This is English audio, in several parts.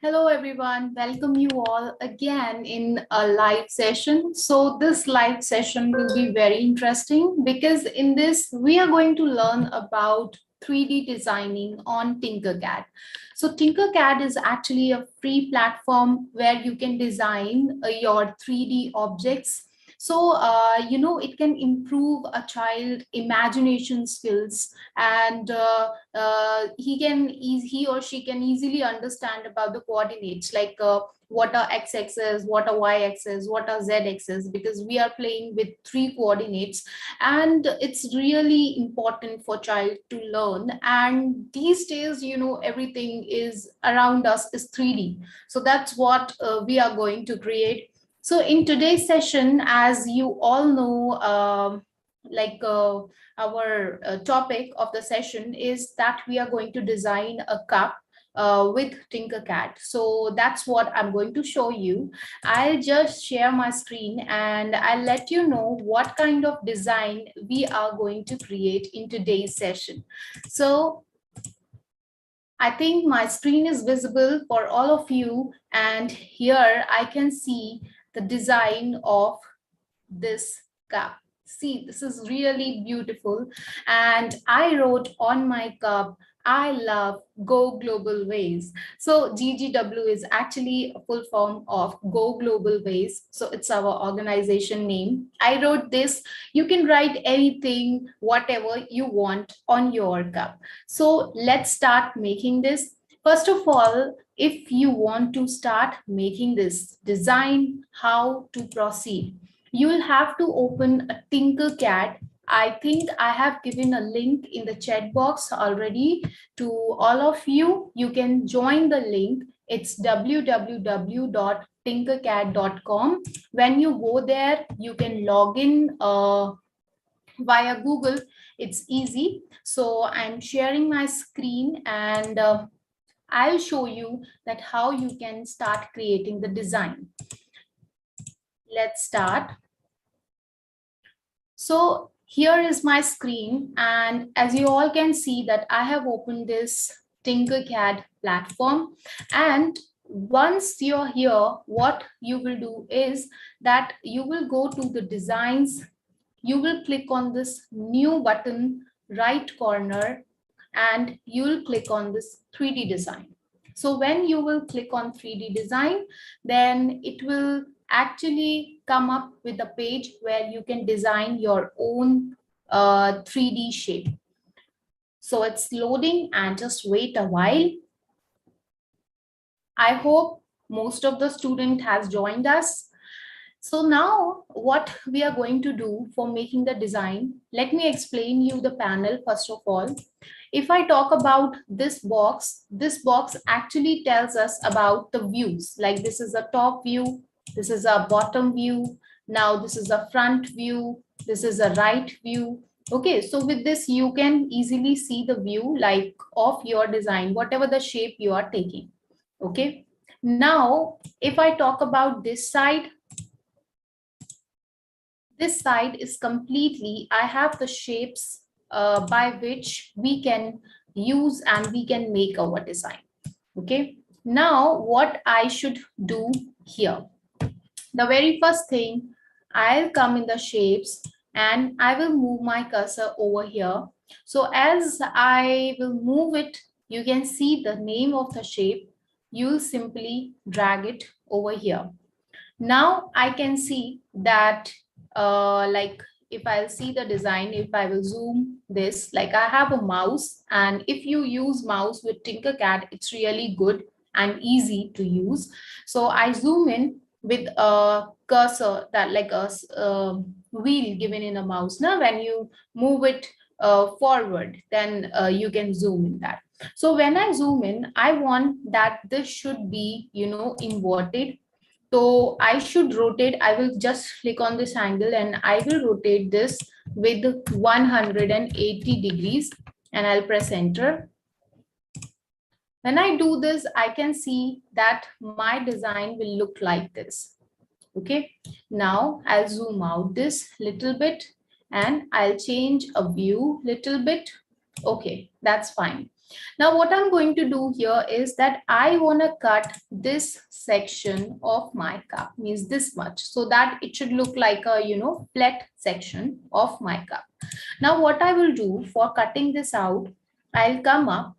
Hello everyone, welcome you all again in a live session. So this live session will be very interesting because in this we are going to learn about 3D designing on Tinkercad. So Tinkercad is actually a free platform where you can design your 3D objects. So, it can improve a child imagination skills and he or she can easily understand about the coordinates like what are x-axis, what are y-axis, what are z-axis, because we are playing with 3 coordinates and it's really important for child to learn. And these days, everything is around us is 3D, so that's what we are going to create. So in today's session, as you all know, like our topic of the session is that we are going to design a cup with Tinkercad. So that's what I'm going to show you. I'll just share my screen and I'll let you know what kind of design we are going to create in today's session. So I think my screen is visible for all of you, and here I can see the design of this cup. See, this is really beautiful. And I wrote on my cup, I love GoGlobalways. So GGW is actually a full form of GoGlobalways. So it's our organization name. I wrote this. You can write anything, whatever you want on your cup. So let's start making this. First of all, if you want to start making this design, how to proceed, you will have to open a Tinkercad. I think I have given a link in the chat box already to all of you. You can join the link. It's www.tinkercad.com. When you go there, you can log in via Google. It's easy. So I'm sharing my screen and I'll show you that how you can start creating the design. Let's start. So here is my screen, and as you all can see that I have opened this Tinkercad platform, and once you're here, what you will do is that you will go to the designs, you will click on this new button right corner, and you'll click on this 3D design. So when you will click on 3D design, then it will actually come up with a page where you can design your own 3D shape. So it's loading and just wait a while. I hope most of the student has joined us. So now what we are going to do for making the design, let me explain you the panel first of all. If I talk about this box actually tells us about the views, like this is a top view, this is a bottom view, now this is a front view, this is a right view. Okay, so with this you can easily see the view like of your design, whatever the shape you are taking. Okay, now if I talk about this side is completely, I have the shapes by which we can use and we can make our design. Okay, now what I should do here, the very first thing, I'll come in the shapes and I will move my cursor over here. So as I will move it, you can see the name of the shape. You'll simply drag it over here. Now I can see that like if I'll see the design, if I will zoom this, like I have a mouse, and if you use mouse with Tinkercad, it's really good and easy to use. So I zoom in with a cursor, that like a wheel given in a mouse. Now when you move it forward, then you can zoom in that. So when I zoom in, I want that this should be, inverted. So I should rotate, I will just click on this angle and I will rotate this with 180 degrees and I'll press enter. When I do this, I can see that my design will look like this. Okay, now I'll zoom out this little bit and I'll change a view little bit. Okay, that's fine. Now what I'm going to do here is that I want to cut this section of my cup, means this much, so that it should look like a, flat section of my cup. Now what I will do for cutting this out, I'll come up,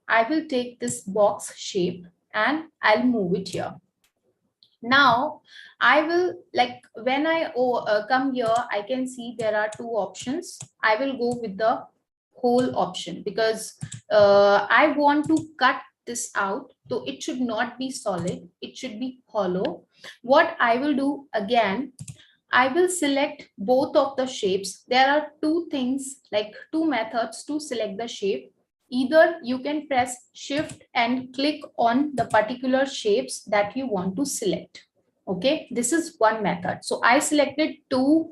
I will take this box shape and I'll move it here. Now I will, like, when I come here, I can see there are two options. I will go with the whole option because I want to cut this out, so it should not be solid, it should be hollow. What I will do again, I will select both of the shapes. There are two things, like two methods to select the shape. Either you can press shift and click on the particular shapes that you want to select. Okay, this is one method. So I selected two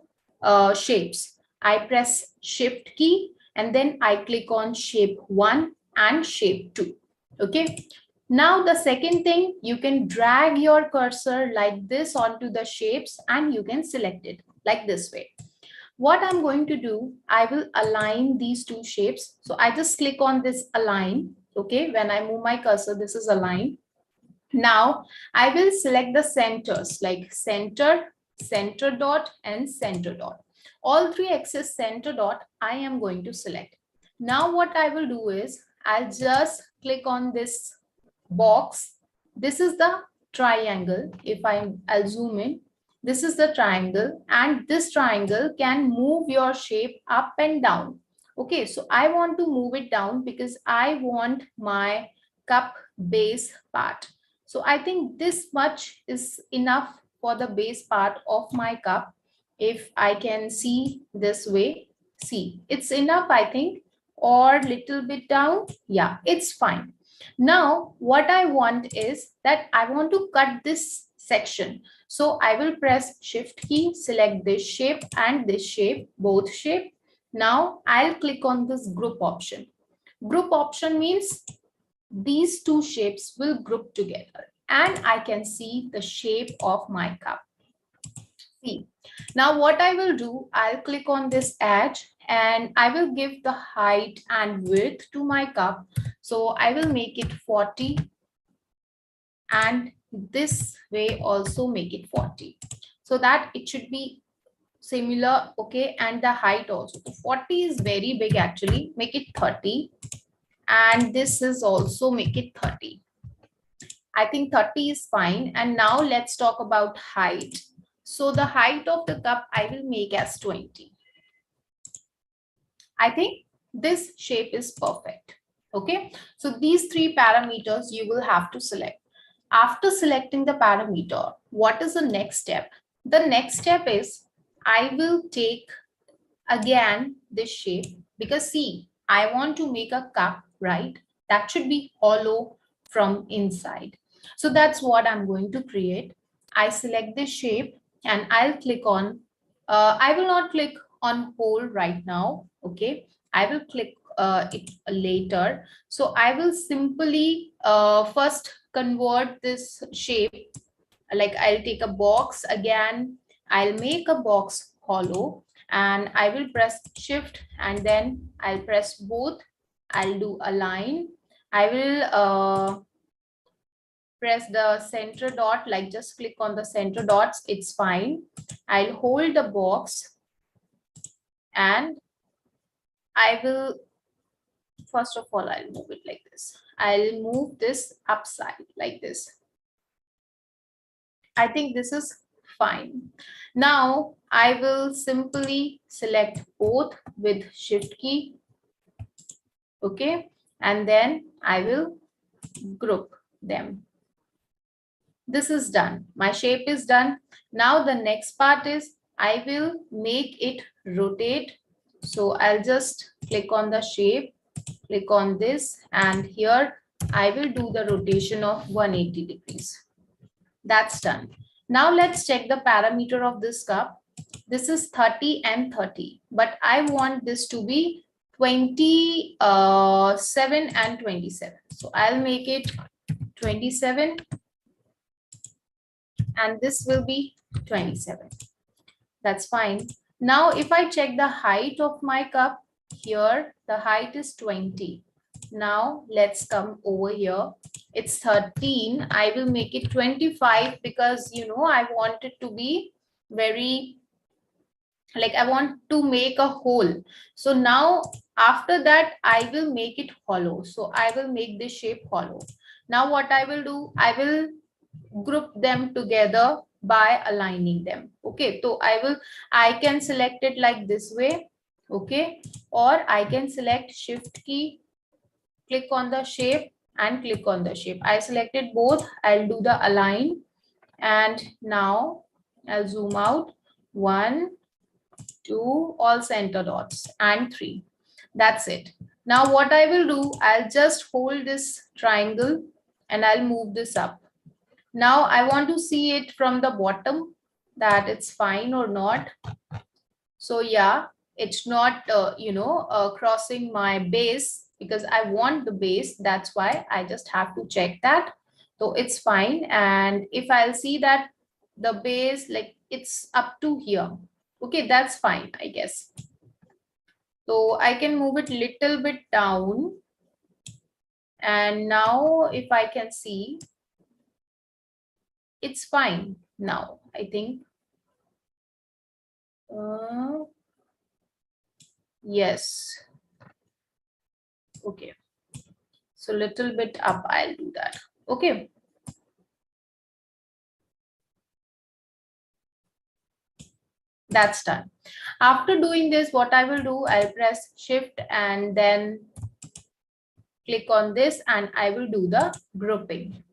shapes. I press shift key and then I click on shape 1 and shape 2. Okay. Now the second thing, you can drag your cursor like this onto the shapes and you can select it like this way. What I'm going to do, I will align these two shapes. So I just click on this align. Okay, when I move my cursor, this is align. Now I will select the centers like center, center dot and center dot. All three axis center dot I am going to select. Now what I will do is I'll just click on this box. This is the triangle. If I'll zoom in, this is the triangle, and this triangle can move your shape up and down. Okay, so I want to move it down because I want my cup base part. So I think this much is enough for the base part of my cup. If I can see this way, see, it's enough, I think, or little bit down. Yeah, it's fine. Now, what I want is that I want to cut this section. So I will press shift key, select this shape and this shape, both shape. Now I'll click on this group option. Group option means these two shapes will group together and I can see the shape of my cup. See, now what I will do, I'll click on this edge and I will give the height and width to my cup. So I will make it 40 and this way also make it 40 so that it should be similar. Okay, and the height also. So 40 is very big actually, make it 30 and this is also make it 30. I think 30 is fine. And now let's talk about height. So the height of the cup I will make as 20. I think this shape is perfect. Okay, so these three parameters you will have to select. After selecting the parameter, what is the next step? The next step is I will take again this shape because see, I want to make a cup, right? That should be hollow from inside. So that's what I'm going to create. I select this shape and I'll click on, I will not click on whole right now. Okay, I will click it later. So I will simply first convert this shape. Like I'll take a box again, I'll make a box hollow and I will press shift and then I'll press both. I'll do align. I will press the center dot, like just click on the center dots, it's fine. I'll hold the box and I will, first of all, I'll move it like this. I'll move this upside like this. I think this is fine. Now I will simply select both with shift key. Okay, and then I will group them. This is done. My shape is done. Now the next part is I will make it rotate. So I'll just click on the shape, click on this, and here I will do the rotation of 180 degrees. That's done. Now let's check the parameter of this cup. This is 30 and 30, but I want this to be 27 and 27. So I'll make it 27 and this will be 27. That's fine. Now if I check the height of my cup, here the height is 20. Now let's come over here. It's 13. I will make it 25 because, you know, I want it to be very, like, I want to make a hole. So now after that, I will make it hollow. So I will make this shape hollow. Now what I will do, I will group them together by aligning them. Okay, so I can select it like this way. Okay, or I can select shift key, click on the shape and click on the shape. I selected both. I'll do the align, and now I'll zoom out. 1, 2, all center dots, and 3. That's it. Now what I will do, I'll just hold this triangle and I'll move this up. Now I want to see it from the bottom, that it's fine or not. So yeah, it's not, crossing my base, because I want the base. That's why I just have to check that. So it's fine. And if I'll see that the base, like, it's up to here. Okay, that's fine, I guess. So I can move it little bit down. And now if I can see, it's fine now, I think. Yes. Okay. So little bit up, I'll do that. Okay. That's done. After doing this, what I will do, I'll press shift and then click on this and I will do the grouping.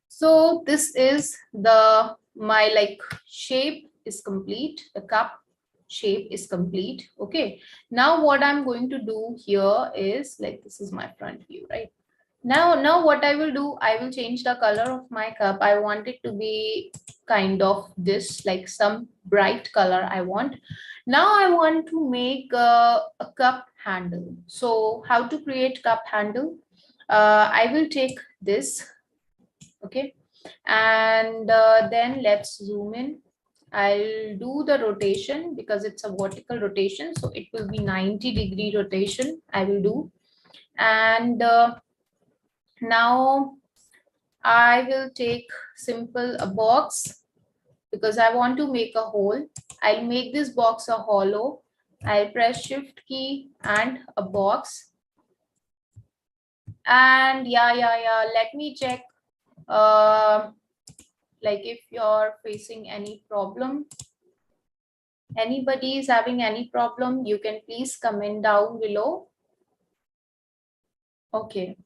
So this is my like shape is complete. The cup shape is complete. Okay. Now what I'm going to do here is, like, this is my front view, right? Now what I will do, I will change the color of my cup. I want it to be kind of this, like some bright color I want. Now I want to make a cup handle. So how to create cup handle? I will take this, okay, and then let's zoom in. I'll do the rotation because it's a vertical rotation, so it will be 90-degree rotation I will do. And now I will take simple a box because I want to make a hole. I'll make this box a hollow. I'll press shift key and a box. And yeah. Let me check. Like, if you're facing any problem, anybody is having any problem, you can please comment down below. Okay.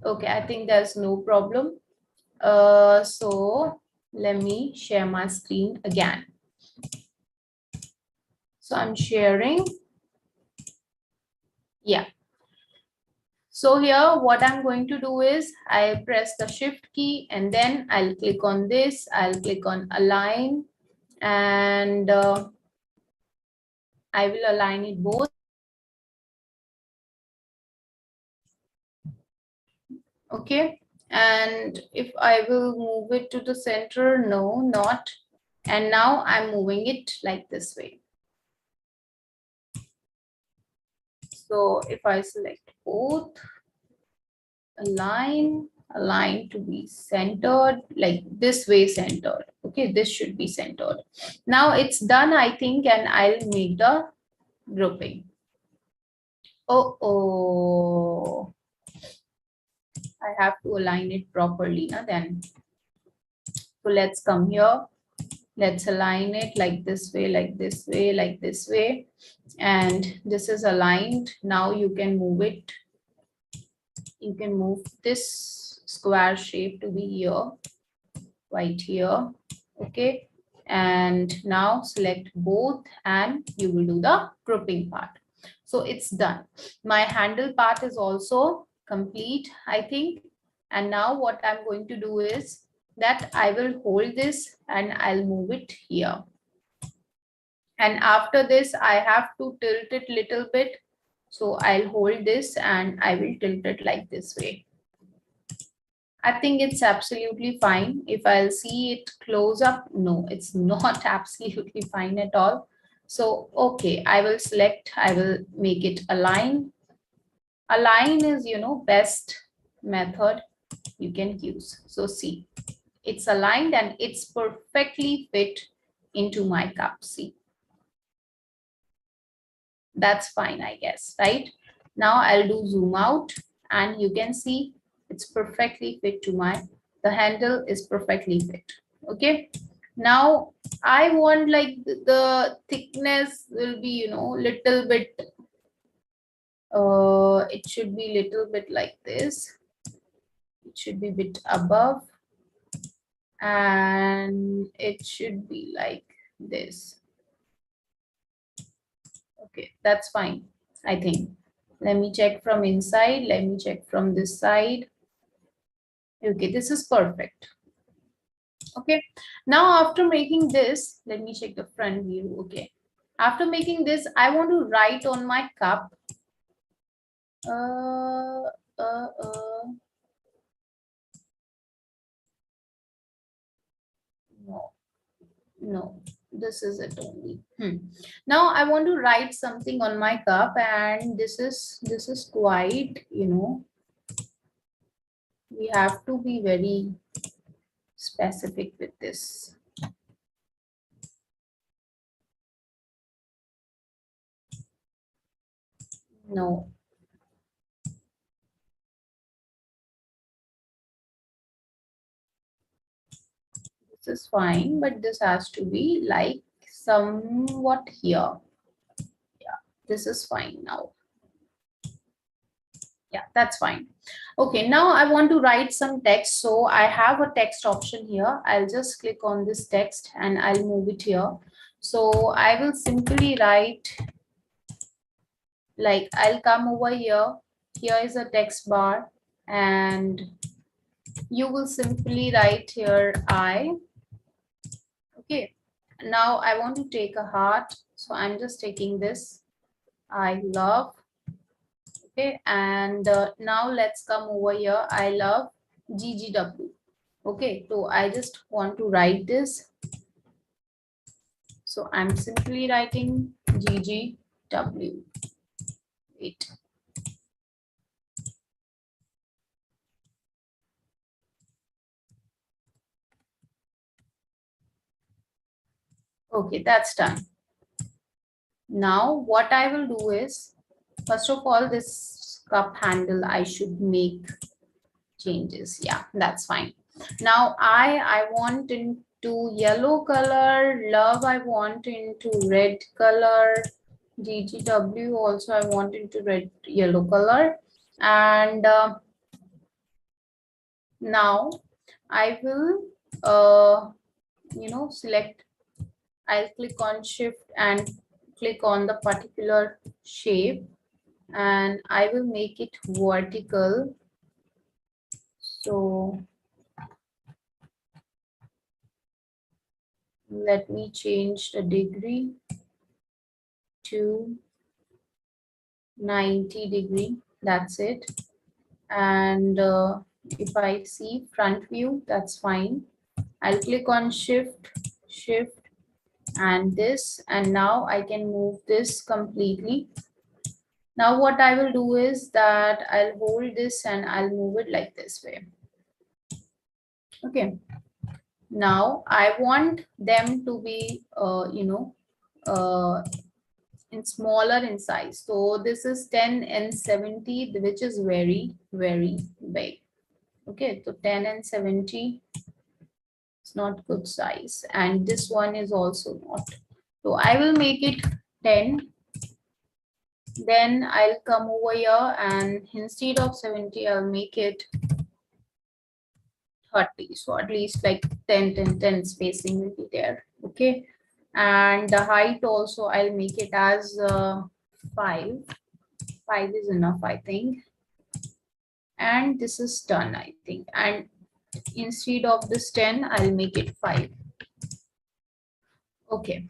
Okay, I think there's no problem. So let me share my screen again. So I'm sharing. Yeah. So here what I'm going to do is I press the shift key and then I'll click on this. I'll click on align and I will align it both. Okay. And if I will move it to the center, no, not. And now I'm moving it like this way. So if I select both, align to be centered, like this way centered. Okay, this should be centered. Now it's done, I think, and I'll make the grouping. Oh, I have to align it properly now then. So let's come here. Let's align it like this way, like this way, like this way. And this is aligned. Now you can move it. You can move this square shape to be here, right here. Okay. And now select both and you will do the grouping part. So it's done. My handle part is also complete, I think. And now what I'm going to do is that I will hold this and I'll move it here. And after this, I have to tilt it little bit. So I'll hold this and I will tilt it like this way. I think it's absolutely fine. If I'll see it close up, no, it's not absolutely fine at all. So, okay, I will select, I will make it align. Align is, best method you can use. So see, it's aligned and it's perfectly fit into my cup. See, that's fine, I guess, right? Now I'll do zoom out and you can see it's perfectly fit to the handle is perfectly fit. Okay. Now I want like the thickness will be, little bit, it should be little bit like this. It should be a bit above and it should be like this. Okay, that's fine, I think. Let me check from inside. Let me check from this side. Okay, this is perfect. Okay, now after making this, let me check the front view. Okay, after making this, I want to write on my cup. Uh, uh, uh, no, no, this is it only. Now I want to write something on my cup, and this is quite, we have to be very specific with this. No, this is fine, but this has to be like somewhat here. Yeah, this is fine now. Yeah, that's fine. Okay, now I want to write some text. So I have a text option here. I'll just click on this text and I'll move it here. So I will simply write, like, I'll come over here. Here is a text bar and you will simply write here I. Okay, now I want to take a heart. So I'm just taking this. I love. Okay, and now let's come over here. I love GGW. Okay, so I just want to write this. So I'm simply writing GGW. Wait. Okay, that's done. Now what I will do is, first of all, this cup handle, I should make changes. Yeah, that's fine. Now I want into yellow color, love I want into red color, GGW also I want into red yellow color, and now I will select, I'll click on shift and click on the particular shape and I will make it vertical. So let me change the degree to 90 degree. That's it. And if I see front view, that's fine. I'll click on shift and this, and now I can move this completely. Now what I will do is that I'll hold this and I'll move it like this way. Okay. Now I want them to be, in smaller in size. So this is 10 and 70, which is very, very big. Okay, so 10 and 70 is not good size. And this one is also not. So I will make it 10. Then I'll come over here and instead of 70, I'll make it 30. So at least like 10, 10, 10 spacing will be there. Okay. And the height also, I'll make it as 5. 5 is enough, I think. And this is done, I think. And instead of this 10, I'll make it 5. Okay.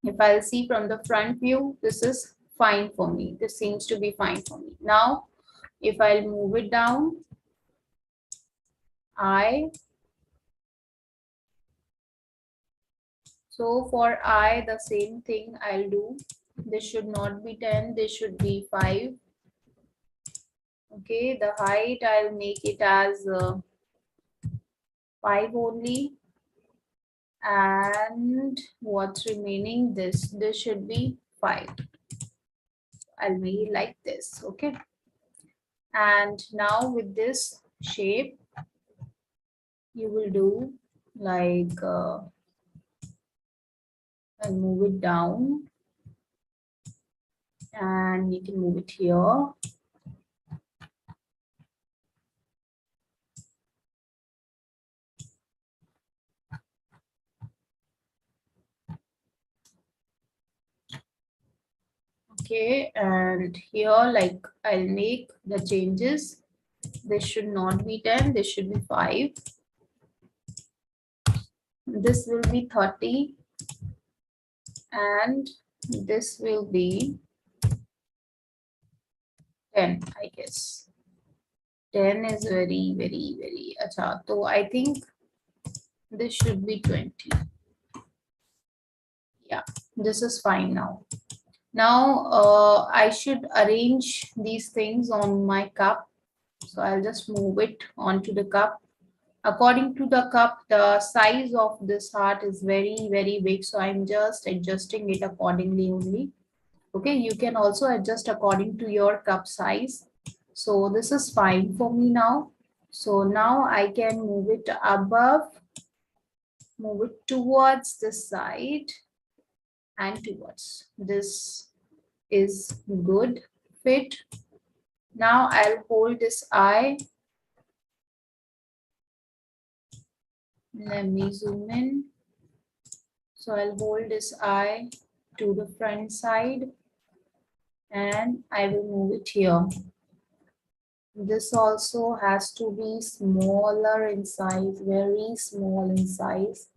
If I'll see from the front view, this is fine for me. This seems to be fine for me. Now, if I'll move it down, So for I, the same thing I'll do. This should not be 10, this should be 5. Okay, the height I'll make it as 5 only. And what's remaining, this should be 5. I'll make it like this. Okay, and now with this shape you will do like I'll move it down and you can move it here. Okay, and here like I'll make the changes. This should not be 10, this should be 5. This will be 30 and this will be 10, I guess. 10 is very acha. So I think this should be 20. Yeah, this is fine now. Now I should arrange these things on my cup. So I'll just move it onto the cup. According to the cup, the size of this heart is very big. So I'm just adjusting it accordingly only. Okay, you can also adjust according to your cup size. So this is fine for me now. So now I can move it above, move it towards this side and towards. This is good fit. Now I'll hold this eye. Let me zoom in. So I'll hold this eye to the front side and I will move it here. This also has to be smaller in size, very small in size.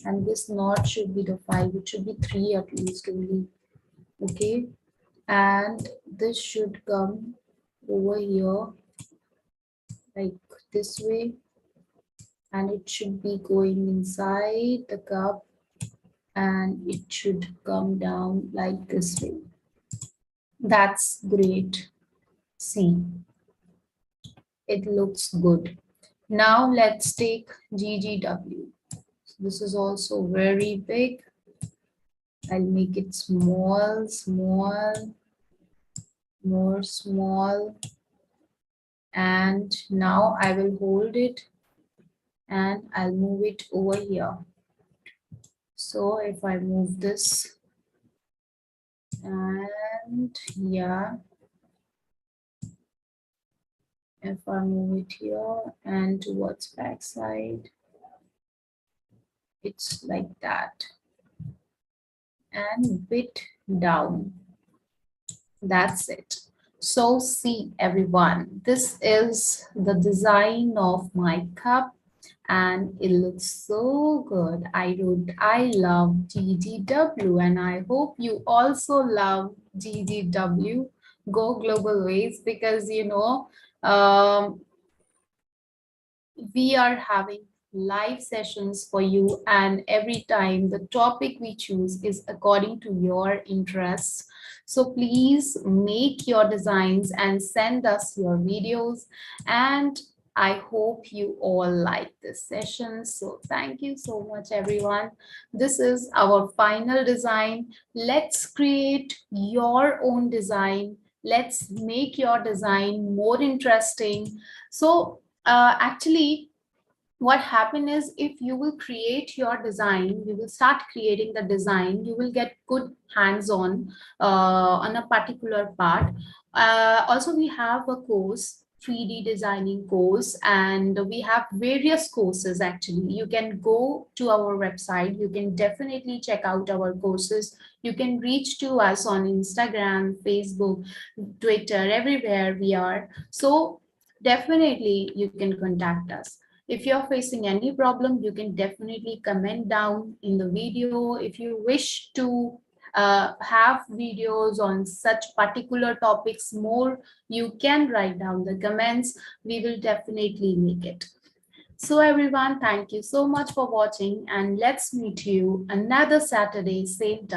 And this knot should be the 5, it should be 3 at least only. Okay, and this should come over here like this way, and it should be going inside the cup and it should come down like this way. That's great. See, it looks good. Now let's take GGW. This is also very big. I'll make it small, more small. And now I will hold it and I'll move it over here. So if I move this and yeah, if I move it here and towards back side, it's like that and bit down. That's it. So see everyone, this is the design of my cup and it looks so good. I love GGW and I hope you also love GGW, Go Global Ways, because you know we are having live sessions for you, and every time the topic we choose is according to your interests. So please make your designs and send us your videos, and I hope you all like this session. So thank you so much everyone. This is our final design. Let's create your own design. Let's make your design more interesting. So actually, what happen is if you will create your design, you will start creating the design, you will get good hands-on on a particular part. Also, we have a course, 3D designing course, and we have various courses actually. You can go to our website, you can definitely check out our courses. You can reach to us on Instagram, Facebook, Twitter, everywhere we are. So definitely you can contact us. If you're facing any problem, you can definitely comment down in the video. If you wish to have videos on such particular topics more, you can write down the comments. We will definitely make it. So everyone, thank you so much for watching, and let's meet you another Saturday, same time.